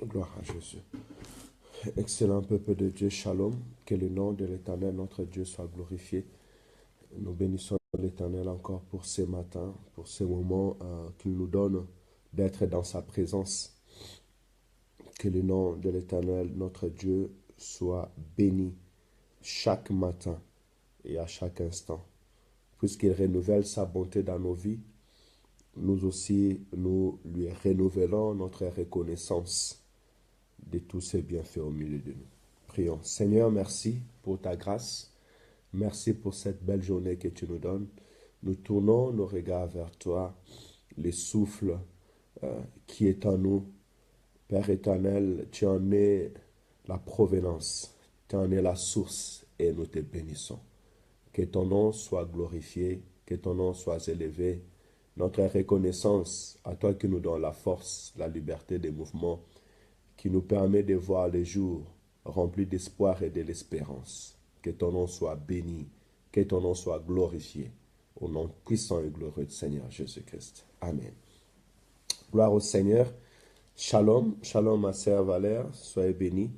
Gloire à Jésus. Excellent peuple de Dieu, shalom. Que le nom de l'Éternel, notre Dieu, soit glorifié. Nous bénissons l'Éternel encore pour ce matin, pour ce moment qu'il nous donne d'être dans sa présence. Que le nom de l'Éternel, notre Dieu, soit béni chaque matin et à chaque instant. Puisqu'il renouvelle sa bonté dans nos vies, nous aussi, nous lui renouvelons notre reconnaissance de tous ses bienfaits au milieu de nous. Prions. Seigneur, merci pour ta grâce. Merci pour cette belle journée que tu nous donnes. Nous tournons nos regards vers toi, le souffle qui est en nous. Père éternel, tu en es la provenance, tu en es la source et nous te bénissons. Que ton nom soit glorifié, que ton nom soit élevé. Notre reconnaissance à toi qui nous donne la force, la liberté des mouvements, qui nous permet de voir les jours remplis d'espoir et de l'espérance. Que ton nom soit béni, que ton nom soit glorifié, au nom puissant et glorieux du Seigneur Jésus-Christ. Amen. Gloire au Seigneur. Shalom, shalom ma sœur Valère, soyez bénis.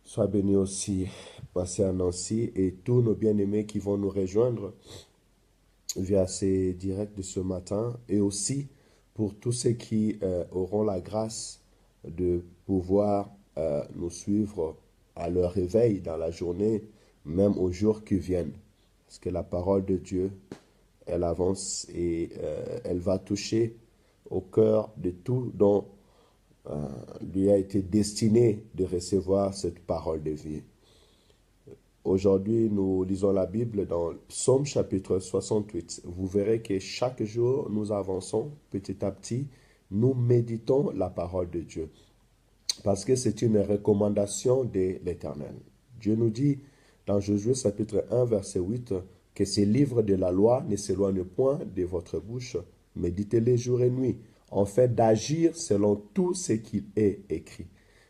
Sois béni aussi ma sœur Nancy et tous nos bien-aimés qui vont nous rejoindre via ces directs de ce matin et aussi pour tous ceux qui auront la grâce de pouvoir nous suivre à leur réveil dans la journée, même aux jours qui viennent. Parce que la parole de Dieu, elle avance et elle va toucher au cœur de tout dont lui a été destiné de recevoir cette parole de vie. Aujourd'hui, nous lisons la Bible dans Psaume chapitre 68. Vous verrez que chaque jour, nous avançons petit à petit, nous méditons la parole de Dieu. Parce que c'est une recommandation de l'Éternel. Dieu nous dit dans Josué chapitre 1, verset 8, que ces livres de la loi ne s'éloignent point de votre bouche, méditez-les jour et nuit, en fait d'agir selon tout ce qu'il est écrit.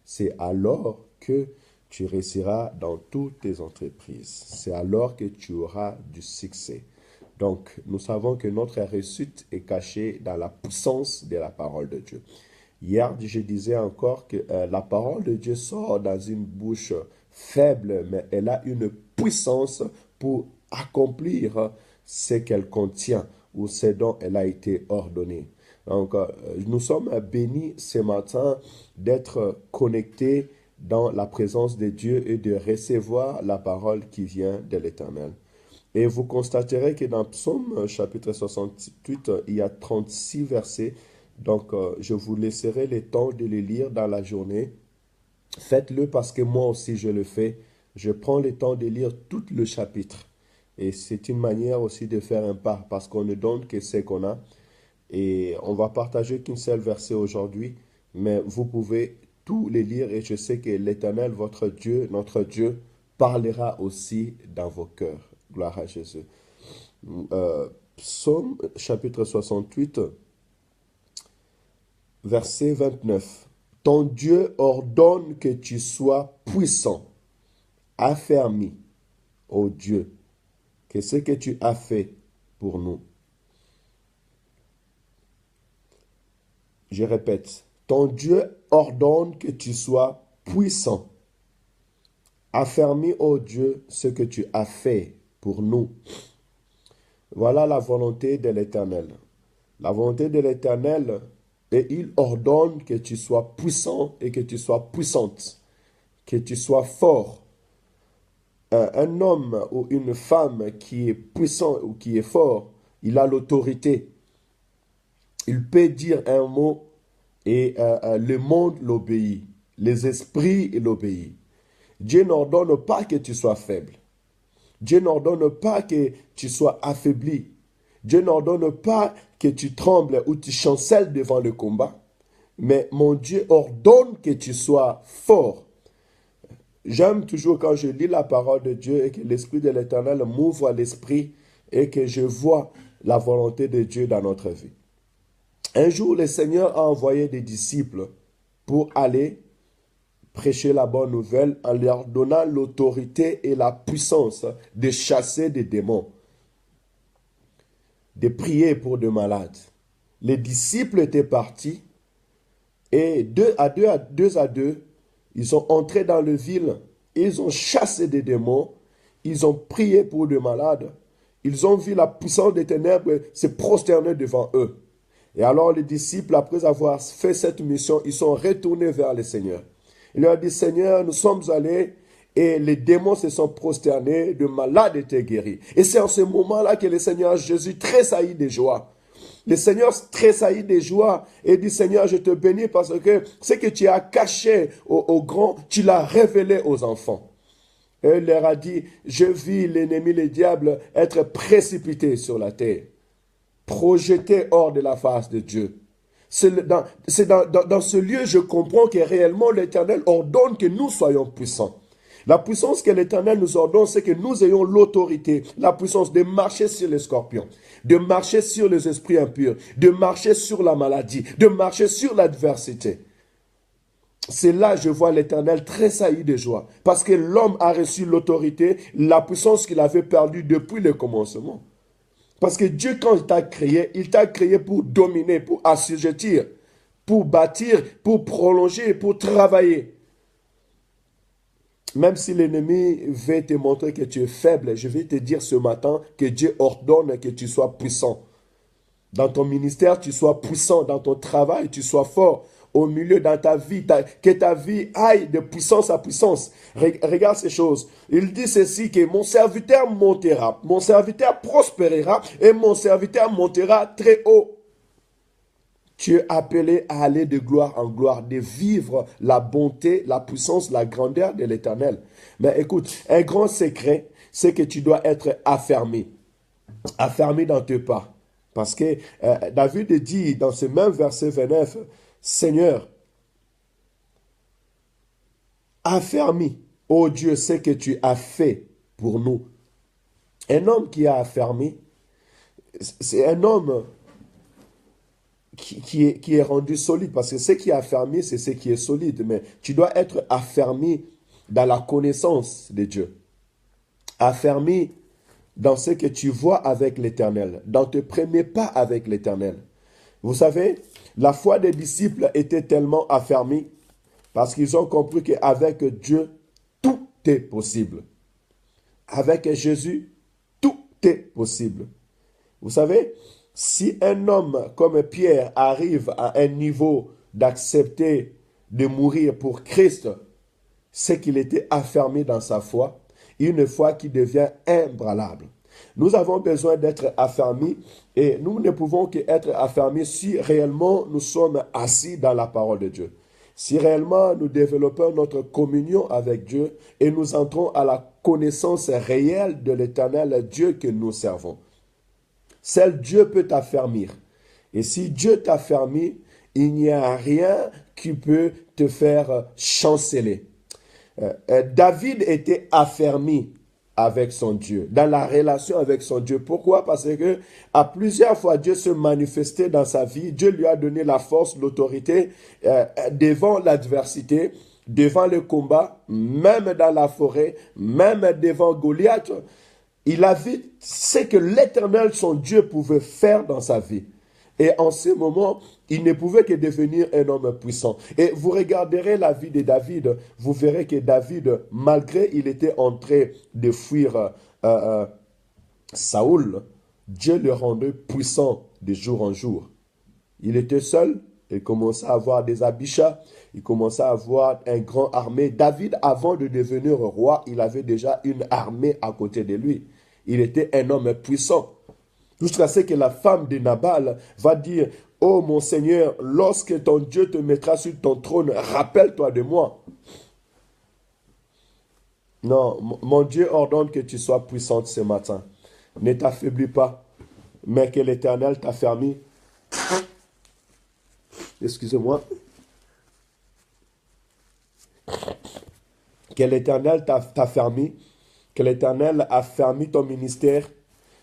C'est alors que tu réussiras dans toutes tes entreprises. C'est alors que tu auras du succès. Donc, nous savons que notre réussite est cachée dans la puissance de la parole de Dieu. Hier, je disais encore que la parole de Dieu sort dans une bouche faible, mais elle a une puissance pour accomplir ce qu'elle contient ou ce dont elle a été ordonnée. Donc, nous sommes bénis ce matin d'être connectés dans la présence de Dieu et de recevoir la parole qui vient de l'Éternel. Et vous constaterez que dans Psaume chapitre 68, il y a 36 versets. Donc, je vous laisserai le temps de les lire dans la journée. Faites-le parce que moi aussi je le fais. Je prends le temps de lire tout le chapitre. Et c'est une manière aussi de faire un pas parce qu'on ne donne que ce qu'on a. Et on va partager qu'une seule verset aujourd'hui, mais vous pouvez tous les lire et je sais que l'Éternel, votre Dieu, notre Dieu, parlera aussi dans vos cœurs. Gloire à Jésus. Psaume chapitre 68, verset 29. Ton Dieu ordonne que tu sois puissant, affermi, ô Dieu, que ce que tu as fait pour nous. Je répète, ton Dieu ordonne que tu sois puissant. Affermis, ô Dieu, ce que tu as fait pour nous. Voilà la volonté de l'Éternel. La volonté de l'Éternel, et il ordonne que tu sois puissant et que tu sois puissante, que tu sois fort. Un homme ou une femme qui est puissant ou qui est fort, il a l'autorité. Il peut dire un mot et le monde l'obéit. Les esprits l'obéissent. Dieu n'ordonne pas que tu sois faible. Dieu n'ordonne pas que tu sois affaibli. Dieu n'ordonne pas que tu trembles ou tu chancelles devant le combat. Mais mon Dieu ordonne que tu sois fort. J'aime toujours quand je lis la parole de Dieu et que l'Esprit de l'Éternel m'ouvre à l'esprit et que je vois la volonté de Dieu dans notre vie. Un jour, le Seigneur a envoyé des disciples pour aller prêcher la bonne nouvelle en leur donnant l'autorité et la puissance de chasser des démons, de prier pour des malades. Les disciples étaient partis Et deux à deux, ils sont entrés dans le ville, ils ont chassé des démons, ils ont prié pour des malades, ils ont vu la puissance des ténèbres se prosterner devant eux. Et alors les disciples, après avoir fait cette mission, ils sont retournés vers le Seigneur. Ils leur ont dit, Seigneur, nous sommes allés et les démons se sont prosternés, de malades étaient guéris. Et c'est en ce moment-là que le Seigneur Jésus tressaillit de joie. Le Seigneur tressaillit de joie et dit, Seigneur, je te bénis parce que ce que tu as caché aux grands, tu l'as révélé aux enfants. Et il leur a dit, je vis l'ennemi, le diable, être précipité sur la terre, projeté hors de la face de Dieu. C'est dans ce lieu, je comprends que réellement l'Éternel ordonne que nous soyons puissants. La puissance que l'Éternel nous ordonne, c'est que nous ayons l'autorité, la puissance de marcher sur les scorpions, de marcher sur les esprits impurs, de marcher sur la maladie, de marcher sur l'adversité. C'est là que je vois l'Éternel tressaillir de joie, parce que l'homme a reçu l'autorité, la puissance qu'il avait perdue depuis le commencement. Parce que Dieu, quand il t'a créé pour dominer, pour assujettir, pour bâtir, pour prolonger, pour travailler. Même si l'ennemi veut te montrer que tu es faible, je vais te dire ce matin que Dieu ordonne que tu sois puissant. Dans ton ministère, tu sois puissant. Dans ton travail, tu sois fort. Au milieu dans ta vie, que ta vie aille de puissance à puissance. Regarde ces choses. Il dit ceci, que mon serviteur montera, mon serviteur prospérera et mon serviteur montera très haut. Tu es appelé à aller de gloire en gloire, de vivre la bonté, la puissance, la grandeur de l'Éternel. Mais écoute, un grand secret, c'est que tu dois être affermi. Affermi dans tes pas. Parce que David dit dans ce même verset 29, Seigneur, affermi, ô Dieu, ce que tu as fait pour nous. Un homme qui a affermi, c'est un homme qui est rendu solide, parce que ce qui est affermi, c'est ce qui est solide, mais tu dois être affermi dans la connaissance de Dieu, affermi dans ce que tu vois avec l'Éternel, dans tes premiers pas avec l'Éternel. Vous savez, la foi des disciples était tellement affermie parce qu'ils ont compris qu'avec Dieu, tout est possible. Avec Jésus, tout est possible. Vous savez, si un homme comme Pierre arrive à un niveau d'accepter de mourir pour Christ, c'est qu'il était affermi dans sa foi, une foi qui devient imbranlable. Nous avons besoin d'être affermis et nous ne pouvons qu'être affermis si réellement nous sommes assis dans la parole de Dieu. Si réellement nous développons notre communion avec Dieu et nous entrons à la connaissance réelle de l'Éternel Dieu que nous servons. Seul Dieu peut t'affermir. Et si Dieu t'affermit, il n'y a rien qui peut te faire chanceler. David était affermi avec son Dieu, dans la relation avec son Dieu. Pourquoi? Parce que à plusieurs fois, Dieu se manifestait dans sa vie. Dieu lui a donné la force, l'autorité devant l'adversité, devant le combat, même dans la forêt, même devant Goliath. Il a vu ce que l'Éternel, son Dieu, pouvait faire dans sa vie. Et en ce moment, il ne pouvait que devenir un homme puissant. Et vous regarderez la vie de David, vous verrez que David, malgré il était en train de fuir Saoul, Dieu le rendait puissant de jour en jour. Il était seul, il commençait à avoir des Abishas, il commençait à avoir une grande armée. David, avant de devenir roi, il avait déjà une armée à côté de lui. Il était un homme puissant. Jusqu'à ce que la femme de Nabal va dire, « Oh mon Seigneur, lorsque ton Dieu te mettra sur ton trône, rappelle-toi de moi. » Non, mon Dieu ordonne que tu sois puissante ce matin. Ne t'affaiblis pas, mais que l'Éternel t'affermit. Excusez-moi. Que l'Éternel t'affermit, que l'Éternel affermit ton ministère,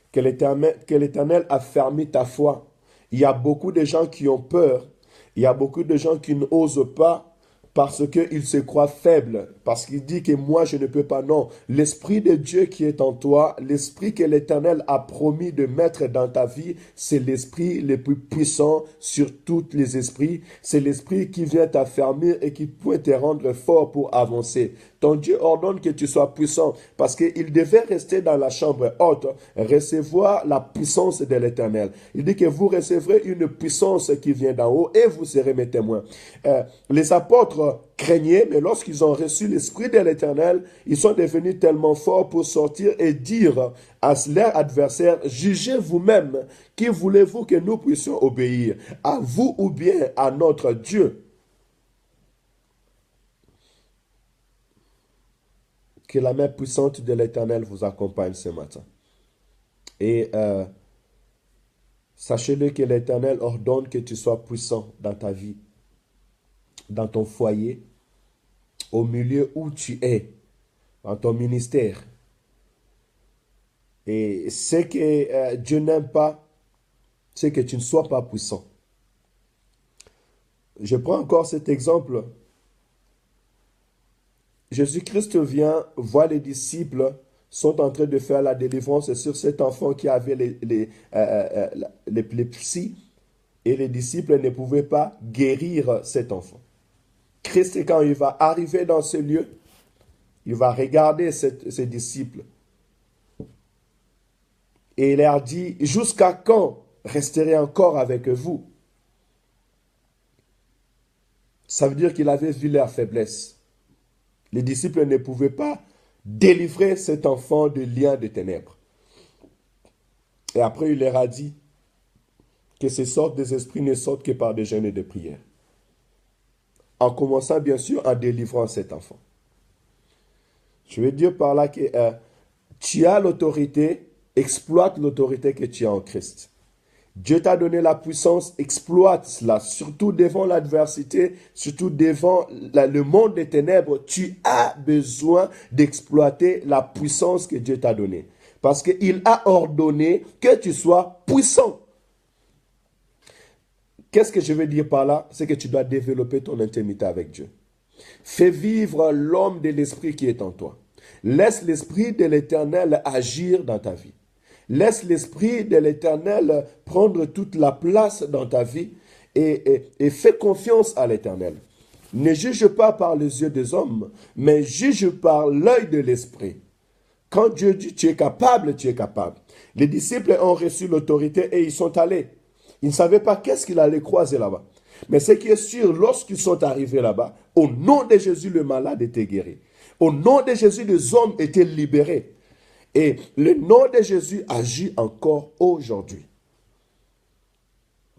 que l'Éternel affermit ta foi. Il y a beaucoup de gens qui ont peur. Il y a beaucoup de gens qui n'osent pas parce qu'il se croit faible, parce qu'il dit que moi je ne peux pas. Non, l'Esprit de Dieu qui est en toi, l'Esprit que l'Éternel a promis de mettre dans ta vie, c'est l'Esprit le plus puissant sur tous les esprits. C'est l'Esprit qui vient t'affermir et qui peut te rendre fort pour avancer. Ton Dieu ordonne que tu sois puissant parce qu'il devait rester dans la chambre haute, recevoir la puissance de l'Éternel. Il dit que vous recevrez une puissance qui vient d'en haut et vous serez mes témoins. Les apôtres craignaient, mais lorsqu'ils ont reçu l'Esprit de l'Éternel, ils sont devenus tellement forts pour sortir et dire à leurs adversaires, jugez vous-même, qui voulez-vous que nous puissions obéir, à vous ou bien à notre Dieu? Que la main puissante de l'Éternel vous accompagne ce matin. Et sachez-le que l'Éternel ordonne que tu sois puissant dans ta vie, dans ton foyer, au milieu où tu es, dans ton ministère. Et ce que Dieu n'aime pas, c'est que tu ne sois pas puissant. Je prends encore cet exemple. Jésus-Christ vient, voit les disciples sont en train de faire la délivrance sur cet enfant qui avait l'épilepsie et les disciples ne pouvaient pas guérir cet enfant. Christ, quand il va arriver dans ce lieu, il va regarder ses disciples et il leur dit, jusqu'à quand resterez encore avec vous? Ça veut dire qu'il avait vu leur faiblesse. Les disciples ne pouvaient pas délivrer cet enfant de liens de ténèbres. Et après, il leur a dit que ces sortes des esprits ne sortent que par des jeûnes et des prières. En commençant, bien sûr, en délivrant cet enfant. Je veux dire par là que tu as l'autorité, exploite l'autorité que tu as en Christ. Dieu t'a donné la puissance, exploite cela, surtout devant l'adversité, surtout devant le monde des ténèbres. Tu as besoin d'exploiter la puissance que Dieu t'a donnée. Parce qu'il a ordonné que tu sois puissant. Qu'est-ce que je veux dire par là? C'est que tu dois développer ton intimité avec Dieu. Fais vivre l'homme de l'esprit qui est en toi. Laisse l'esprit de l'Éternel agir dans ta vie. Laisse l'Esprit de l'Éternel prendre toute la place dans ta vie et fais confiance à l'Éternel. Ne juge pas par les yeux des hommes, mais juge par l'œil de l'Esprit. Quand Dieu dit tu es capable, tu es capable. Les disciples ont reçu l'autorité et ils sont allés. Ils ne savaient pas qu'est-ce qu'ils allaient croiser là-bas. Mais ce qui est sûr, lorsqu'ils sont arrivés là-bas, au nom de Jésus, le malade était guéri. Au nom de Jésus, les hommes étaient libérés. Et le nom de Jésus agit encore aujourd'hui.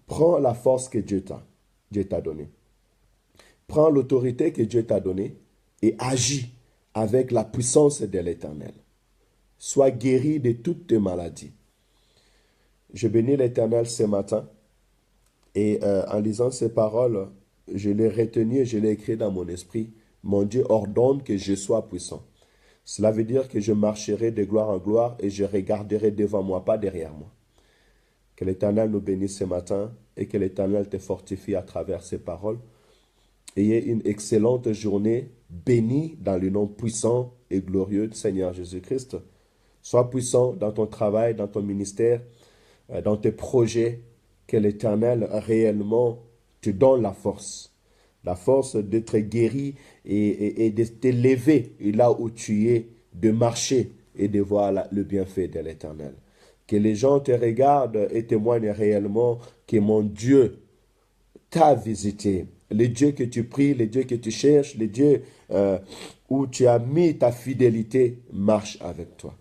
Prends la force que Dieu t'a donnée. Prends l'autorité que Dieu t'a donnée et agis avec la puissance de l'Éternel. Sois guéri de toutes tes maladies. Je bénis l'Éternel ce matin et en lisant ces paroles, je l'ai retenu et je l'ai écrit dans mon esprit. Mon Dieu ordonne que je sois puissant. Cela veut dire que je marcherai de gloire en gloire et je regarderai devant moi, pas derrière moi. Que l'Éternel nous bénisse ce matin et que l'Éternel te fortifie à travers ces paroles. Ayez une excellente journée, bénie dans le nom puissant et glorieux du Seigneur Jésus-Christ. Sois puissant dans ton travail, dans ton ministère, dans tes projets. Que l'Éternel réellement te donne la force d'être guéri et de t'élever là où tu es, de marcher et de voir le bienfait de l'Éternel. Que les gens te regardent et témoignent réellement que mon Dieu t'a visité. Le Dieu que tu pries, le Dieu que tu cherches, le Dieu où tu as mis ta fidélité marche avec toi.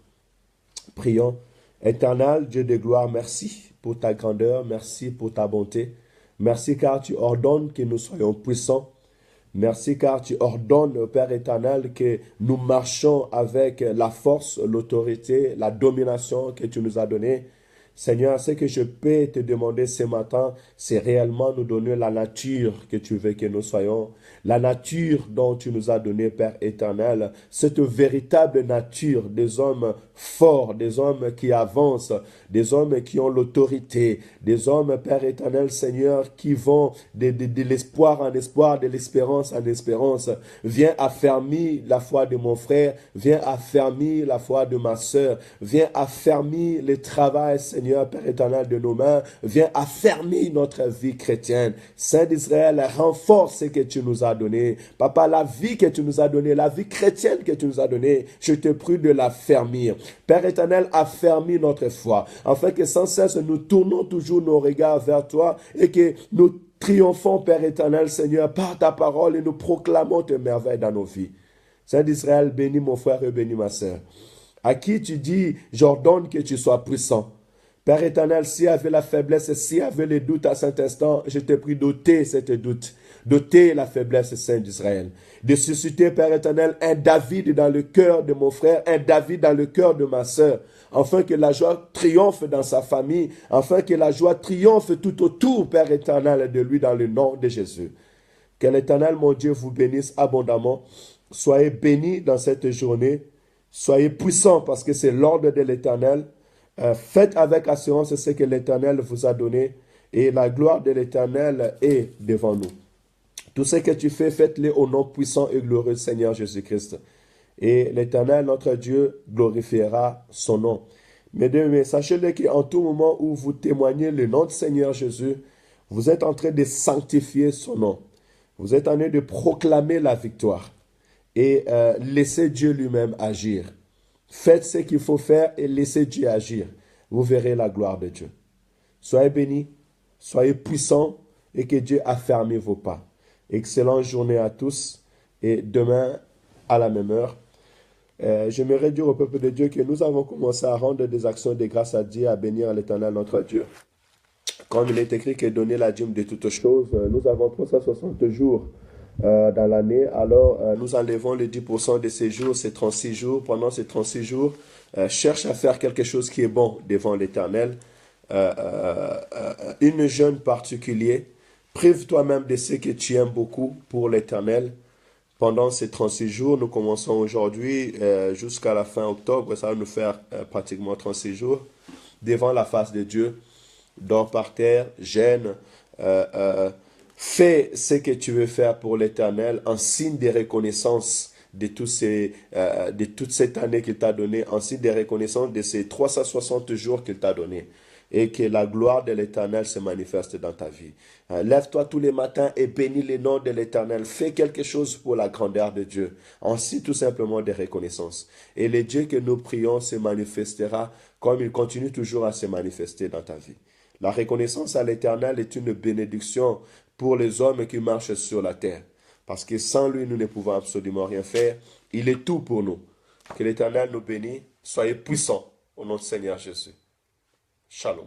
Prions. Éternel, Dieu de gloire, merci pour ta grandeur, merci pour ta bonté. Merci car tu ordonnes que nous soyons puissants. Merci car tu ordonnes, Père éternel, que nous marchons avec la force, l'autorité, la domination que tu nous as donnée. Seigneur, ce que je peux te demander ce matin, c'est réellement nous donner la nature que tu veux que nous soyons, la nature dont tu nous as donné, Père éternel, cette véritable nature des hommes forts, des hommes qui avancent, des hommes qui ont l'autorité, des hommes, Père éternel, Seigneur, qui vont de l'espoir en espoir, de l'espérance en espérance. Viens affermir la foi de mon frère, viens affermir la foi de ma sœur, viens affermir le travail, Seigneur, Père éternel, de nos mains, viens affermir notre vie chrétienne. Saint d'Israël, renforce ce que tu nous as donné. Papa, la vie que tu nous as donnée, la vie chrétienne que tu nous as donnée, je te prie de l'affermir. Père éternel, affermis notre foi, afin que sans cesse nous tournons toujours nos regards vers toi et que nous triomphons, Père éternel, Seigneur, par ta parole et nous proclamons tes merveilles dans nos vies. Saint d'Israël, bénis mon frère et bénis ma sœur, à qui tu dis, j'ordonne que tu sois puissant. Père éternel, s'il y avait la faiblesse, s'il y avait les doutes à cet instant, je te prie d'ôter cette doute, d'ôter la faiblesse, Saint d'Israël. De susciter, Père éternel, un David dans le cœur de mon frère, un David dans le cœur de ma sœur, afin que la joie triomphe dans sa famille, afin que la joie triomphe tout autour, Père éternel, de lui dans le nom de Jésus. Que l'Éternel, mon Dieu, vous bénisse abondamment. Soyez bénis dans cette journée. Soyez puissants parce que c'est l'ordre de l'Éternel. Faites avec assurance ce que l'Éternel vous a donné et la gloire de l'Éternel est devant nous. Tout ce que tu fais, faites-le au nom puissant et glorieux Seigneur Jésus-Christ. Et l'Éternel, notre Dieu, glorifiera son nom. Mais sachez-le qu'en tout moment où vous témoignez le nom du Seigneur Jésus, vous êtes en train de sanctifier son nom. Vous êtes en train de proclamer la victoire et laissez Dieu lui-même agir. Faites ce qu'il faut faire et laissez Dieu agir. Vous verrez la gloire de Dieu. Soyez bénis, soyez puissants et que Dieu affermisse vos pas. Excellente journée à tous et demain à la même heure. J'aimerais dire au peuple de Dieu que nous avons commencé à rendre des actions de grâce à Dieu, à bénir l'Éternel notre Dieu. Comme il est écrit que donner la dîme de toutes choses, nous avons 360 jours dans l'année, alors nous enlevons les 10% de ces jours, ces 36 jours. Pendant ces 36 jours, cherche à faire quelque chose qui est bon devant l'Éternel. Une jeûne particulier. Prive toi-même de ce que tu aimes beaucoup pour l'Éternel. Pendant ces 36 jours, nous commençons aujourd'hui jusqu'à la fin octobre. Ça va nous faire pratiquement 36 jours devant la face de Dieu. Dors par terre, gêne, fais ce que tu veux faire pour l'Éternel en signe de reconnaissance de toute cette année qu'il t'a donnée, en signe de reconnaissance de ces 360 jours qu'il t'a donnés. Et que la gloire de l'Éternel se manifeste dans ta vie. Lève-toi tous les matins et bénis le nom de l'Éternel. Fais quelque chose pour la grandeur de Dieu. Ainsi tout simplement de reconnaissance. Et le Dieu que nous prions se manifestera comme il continue toujours à se manifester dans ta vie. La reconnaissance à l'Éternel est une bénédiction pour les hommes qui marchent sur la terre. Parce que sans lui, nous ne pouvons absolument rien faire. Il est tout pour nous. Que l'Éternel nous bénisse. Soyez puissants au nom du Seigneur Jésus. Shalom.